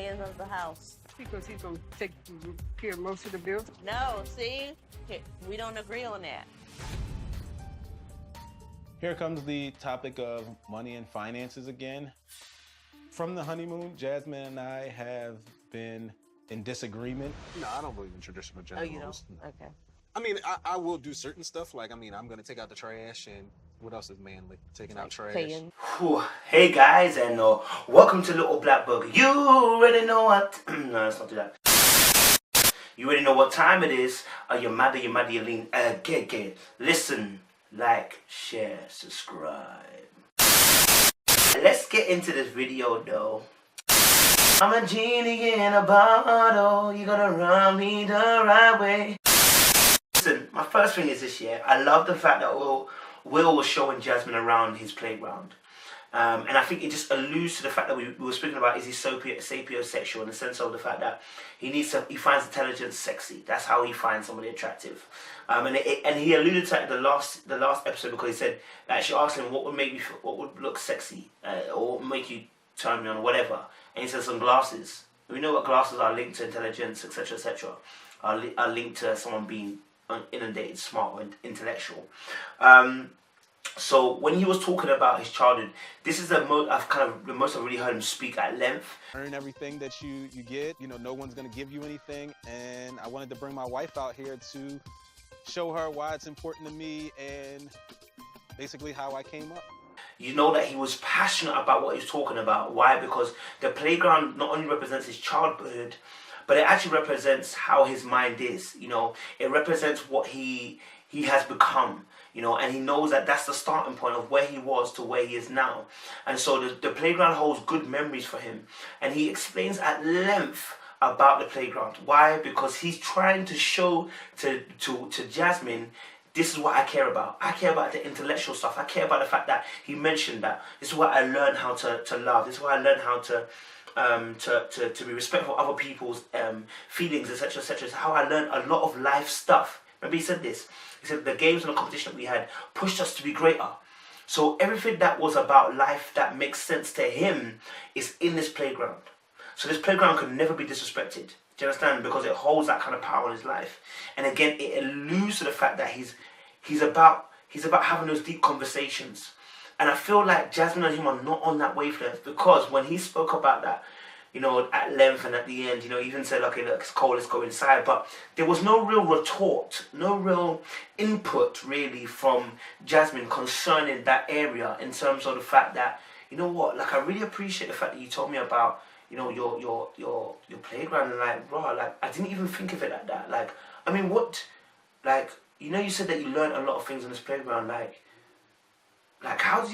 man of the house. Because he's going to take care of most of the bills. No, see? We don't agree on that. Here comes the topic of money and finances again. From the honeymoon, Jasmine and I have been in disagreement. No, I don't believe in traditional gender Oh, you roles. don't? No. Okay. I mean, I will do certain stuff. Like, I mean, I'm going to take out the trash, and what else is manly? Taking out trash. Paying. Hey guys, and welcome to Little Black Book. You already know what... no, let's not do that. You already know what time it is. You're mad, you lean. Get. Listen, like, share, subscribe. Let's get into this video though. I'm a genie in a bottle. You gotta run me the right way. Listen, my first thing is this year. I love the fact that Will was showing Jasmine around his playground. And I think it just alludes to the fact that we were speaking about, is he sapiosexual, in the sense of the fact that he finds intelligence sexy. That's how he finds somebody attractive. And he alluded to it in the last episode, because he said, she asked him what would look sexy, or make you turn me on, or whatever. And he said some glasses. We know what glasses are linked to intelligence, etc., etc. Are linked to someone being inundated, smart, or intellectual. So when he was talking about his childhood, this is the most I've really heard him speak at length. Earn everything that you get. You know, no one's going to give you anything. And I wanted to bring my wife out here to show her why it's important to me and basically how I came up. You know that he was passionate about what he was talking about. Why? Because the playground not only represents his childhood, but it actually represents how his mind is. You know, it represents what he has become. You know, and he knows that that's the starting point of where he was to where he is now. And so the playground holds good memories for him. And he explains at length about the playground. Why? Because he's trying to show to Jasmine, this is what I care about. I care about the intellectual stuff. I care about the fact that he mentioned that. This is what I learned how to love. This is what I learned how to be respectful of other people's feelings, etc., etc. It's how I learned a lot of life stuff. Remember he said this. He said the games and the competition that we had pushed us to be greater. So everything that was about life that makes sense to him is in this playground. So this playground could never be disrespected. Do you understand? Because it holds that kind of power in his life. And again, it alludes to the fact that he's about having those deep conversations. And I feel like Jasmine and him are not on that wavelength, because when he spoke about that, you know, at length and at the end, you know, he even said, okay, look, it's cold, let's go inside. But there was no real retort, no real input really from Jasmine concerning that area, in terms of the fact that, you know what, like, I really appreciate the fact that you told me about, you know, your playground, and like, bro, like, I didn't even think of it like that. Like, I mean, what, like, you know, you said that you learned a lot of things on this playground, like how did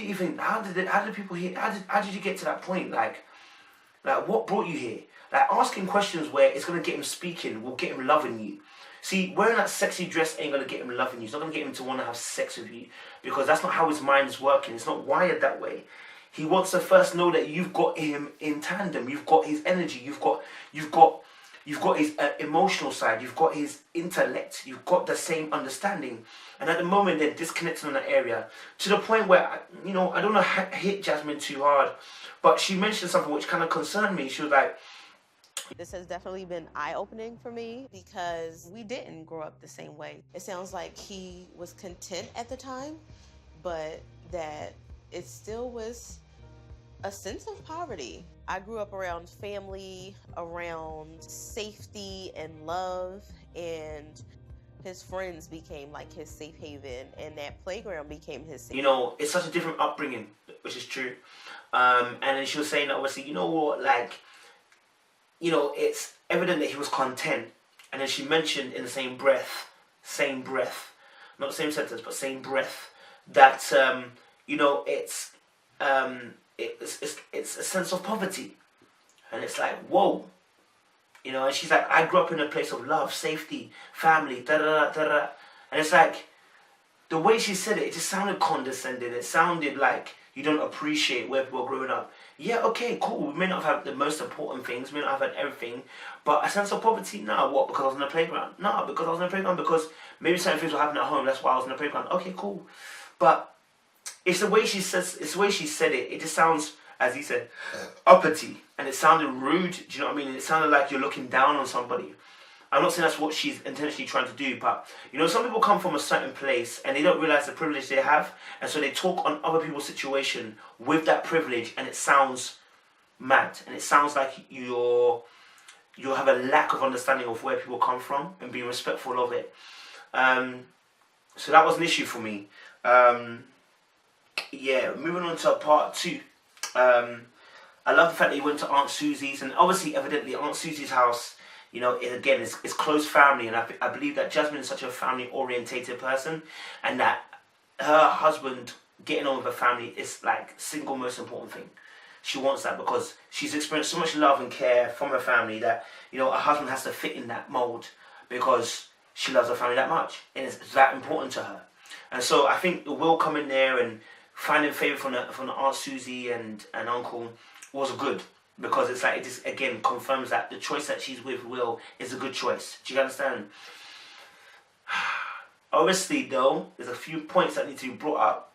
people here, how did you get to that point, like what brought you here? Like, asking questions where it's going to get him speaking will get him loving you. See, wearing that sexy dress ain't going to get him loving you. It's not going to get him to want to have sex with you, because that's not how his mind is working. It's not wired that way. He wants to first know that you've got him in tandem. You've got his energy. You've got his emotional side. You've got his intellect. You've got the same understanding. And at the moment, they're disconnected in that area, to the point where, you know, I don't want to hit Jasmine too hard, but she mentioned something which kind of concerned me. She was like, This has definitely been eye-opening for me, because we didn't grow up the same way. It sounds like he was content at the time, but that it still was a sense of poverty. I grew up around family, around safety and love, and his friends became like his safe haven, and that playground became his safe. You know, it's such a different upbringing, which is true. And then she was saying that, obviously, you know what, like, you know, it's evident that he was content. And then she mentioned in the same breath, not the same sentence, but same breath, that, you know, it's a sense of poverty. And it's like, whoa. You know, and she's like, I grew up in a place of love, safety, family, da-da-da-da-da. And it's like, the way she said it, it just sounded condescending. It sounded like you don't appreciate where people are growing up. Yeah, okay, cool. We may not have had the most important things. We may not have had everything. But a sense of poverty? No. What? Because I was in the playground? No, because I was in the playground. Because maybe certain things were happening at home. That's why I was in the playground. Okay, cool. But it's the way she says. It's the way she said it. It just sounds as he said, uppity, and it sounded rude. Do you know what I mean? It sounded like you're looking down on somebody. I'm not saying that's what she's intentionally trying to do, but you know, some people come from a certain place and they don't realize the privilege they have, and so they talk on other people's situation with that privilege, and it sounds mad, and it sounds like you have a lack of understanding of where people come from and being respectful of it. So that was an issue for me. Yeah, moving on to part 2. I love the fact that he went to Aunt Susie's, and obviously, evidently, Aunt Susie's house, you know, again, it's close family, and I believe that Jasmine is such a family-orientated person, and that her husband getting on with her family is like single most important thing. She wants that because she's experienced so much love and care from her family that, you know, her husband has to fit in that mold because she loves her family that much, and it's that important to her. And so I think the Will coming there and finding favour from the Aunt Susie and uncle was good, because it's like it just again confirms that the choice that she's with Will is a good choice. Do you understand? Obviously, though, there's a few points that need to be brought up.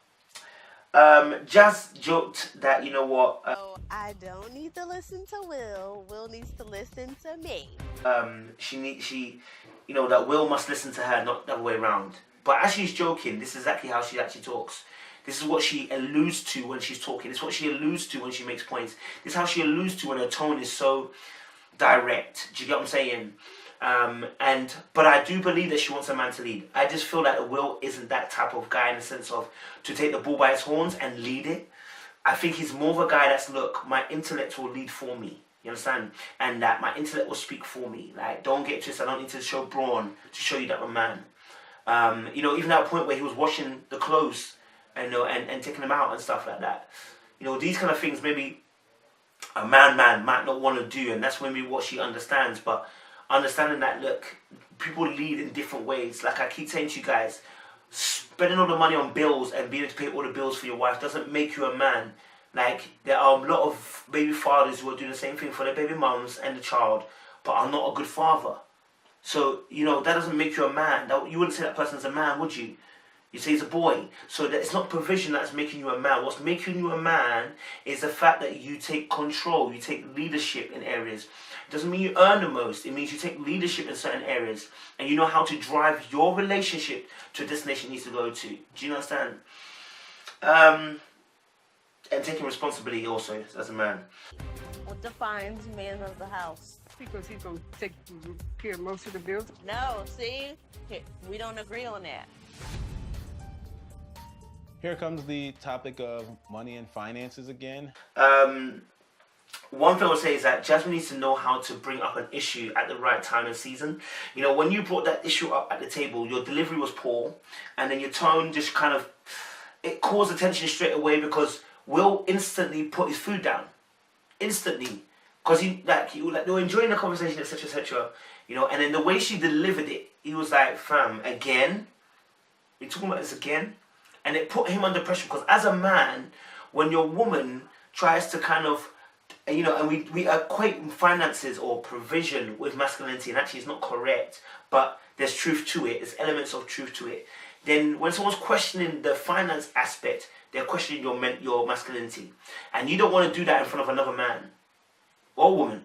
Jazz joked that, you know what? I don't need to listen to Will. Will needs to listen to me. You know, that Will must listen to her, not the other way around. But as she's joking, this is exactly how she actually talks. This is what she alludes to when she's talking. This is what she alludes to when she makes points. This is how she alludes to when her tone is so direct. Do you get what I'm saying? But I do believe that she wants a man to lead. I just feel that Will isn't that type of guy in the sense of to take the bull by its horns and lead it. I think he's more of a guy that's, look, my intellect will lead for me. You understand? And that my intellect will speak for me. Like, don't get twisted. I don't need to show brawn to show you that I'm a man. You know, even at a point where he was washing the clothes and, you know, and taking them out and stuff like that. You know, these kind of things maybe a man might not want to do, and that's maybe what she understands. But understanding that, look, people lead in different ways. Like I keep saying to you guys, spending all the money on bills and being able to pay all the bills for your wife doesn't make you a man. Like, there are a lot of baby fathers who are doing the same thing for their baby mums and the child, but are not a good father. So, you know, that doesn't make you a man. You wouldn't say that person's a man, would you? You say he's a boy. So that it's not provision that's making you a man. What's making you a man is the fact that you take control, you take leadership in areas. It doesn't mean you earn the most. It means you take leadership in certain areas, and you know how to drive your relationship to a destination it needs to go to. Do you understand? And taking responsibility also as a man. What defines man of the house? Because he's going to take care of most of the bills. No, see? We don't agree on that. Here comes the topic of money and finances again. One thing I would say is that Jasmine needs to know how to bring up an issue at the right time and season. You know, when you brought that issue up at the table, your delivery was poor, and then your tone just kind of, it caused attention straight away because Will instantly put his food down. Instantly. Because they were enjoying the conversation, etc., etc. You know, and then the way she delivered it, he was like, fam, again? We're talking about this again? And it put him under pressure because as a man, when your woman tries to kind of, you know, and we equate finances or provision with masculinity, and actually it's not correct, but there's truth to it, there's elements of truth to it. Then when someone's questioning the finance aspect, they're questioning your masculinity. And you don't want to do that in front of another man or woman.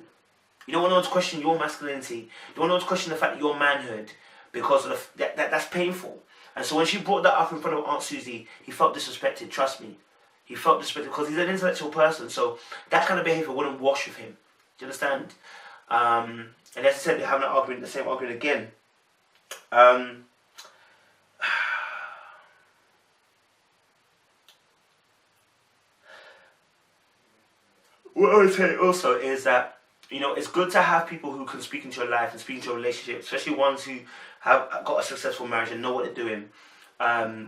You don't want anyone to question your masculinity. You don't want anyone to question the fact that your manhood, because of that's painful. And so when she brought that up in front of Aunt Susie, he felt disrespected, trust me. He felt disrespected because he's an intellectual person, so that kind of behaviour wouldn't wash with him. Do you understand? And as I said, they're having an argument, the same argument again. What I would say also is that, you know, it's good to have people who can speak into your life and speak into your relationship, especially ones who have got a successful marriage and know what they're doing.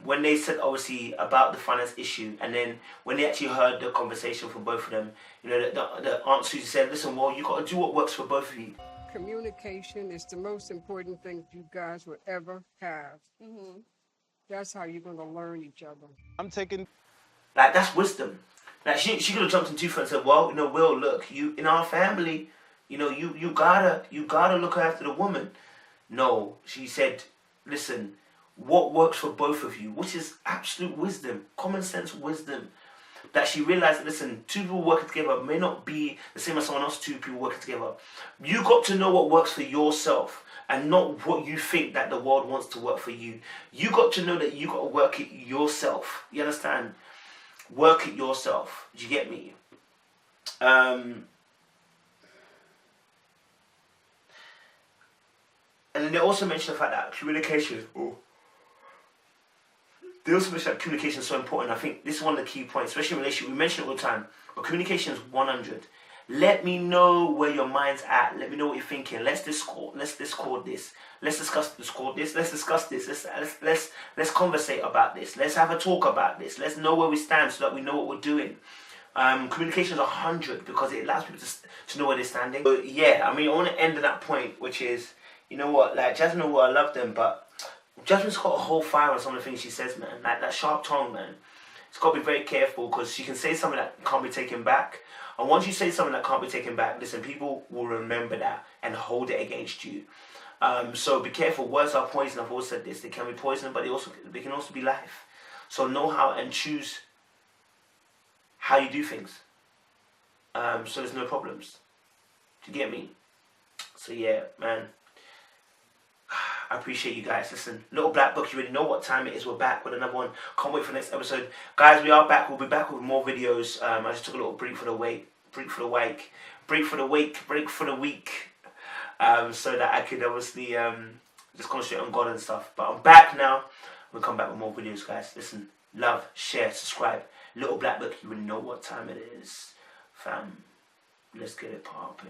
When they said, obviously, about the finance issue, and then when they actually heard the conversation from both of them, you know, the Aunt Susie said, listen, well, you got to do what works for both of you. Communication is the most important thing you guys will ever have. Mm-hmm. That's how you're going to learn each other. I'm taking... Like, that's wisdom. Like, she could have jumped in two feet and said, well, you know, Will, look, you in our family, you know, you gotta look after the woman. No, she said, listen, what works for both of you, which is absolute wisdom, common sense wisdom. that she realized that, listen, two people working together may not be the same as someone else, two people working together. You got to know what works for yourself and not what you think that the world wants to work for you. You got to know that you got to work it yourself. You understand? Work it yourself. Do you get me? And then they also mentioned the fact that communication. Oh. They also mentioned that communication is so important. I think this is one of the key points, especially in relationship. We mention it all the time, but communication is 100. Let me know where your mind's at. Let me know what you're thinking. Let's discord this. Let's discuss this. Let's discuss this. Let's conversate about this. Let's have a talk about this. Let's know where we stand so that we know what we're doing. Communication is 100 because it allows people to know where they're standing. But yeah, I mean, I want to end on that point, which is, you know what, like Jasmine, I love them, but Jasmine's got a whole fire on some of the things she says, man. Like that sharp tongue, man. It's got to be very careful because she can say something that can't be taken back. And once you say something that can't be taken back, listen, people will remember that and hold it against you. So be careful. Words are poison. I've always said this. They can be poison, but they can also be life. So know how and choose how you do things. So there's no problems. Do you get me? So yeah, man. I appreciate you guys. Listen, Little Black Book, you already know what time it is. We're back with another one. Can't wait for the next episode. Guys, we are back. We'll be back with more videos. I just took a little break for the week. So that I could obviously just concentrate on God and stuff. But I'm back now. We'll come back with more videos, guys. Listen, love, share, subscribe. Little Black Book, you already know what time it is. Fam, let's get it poppin'.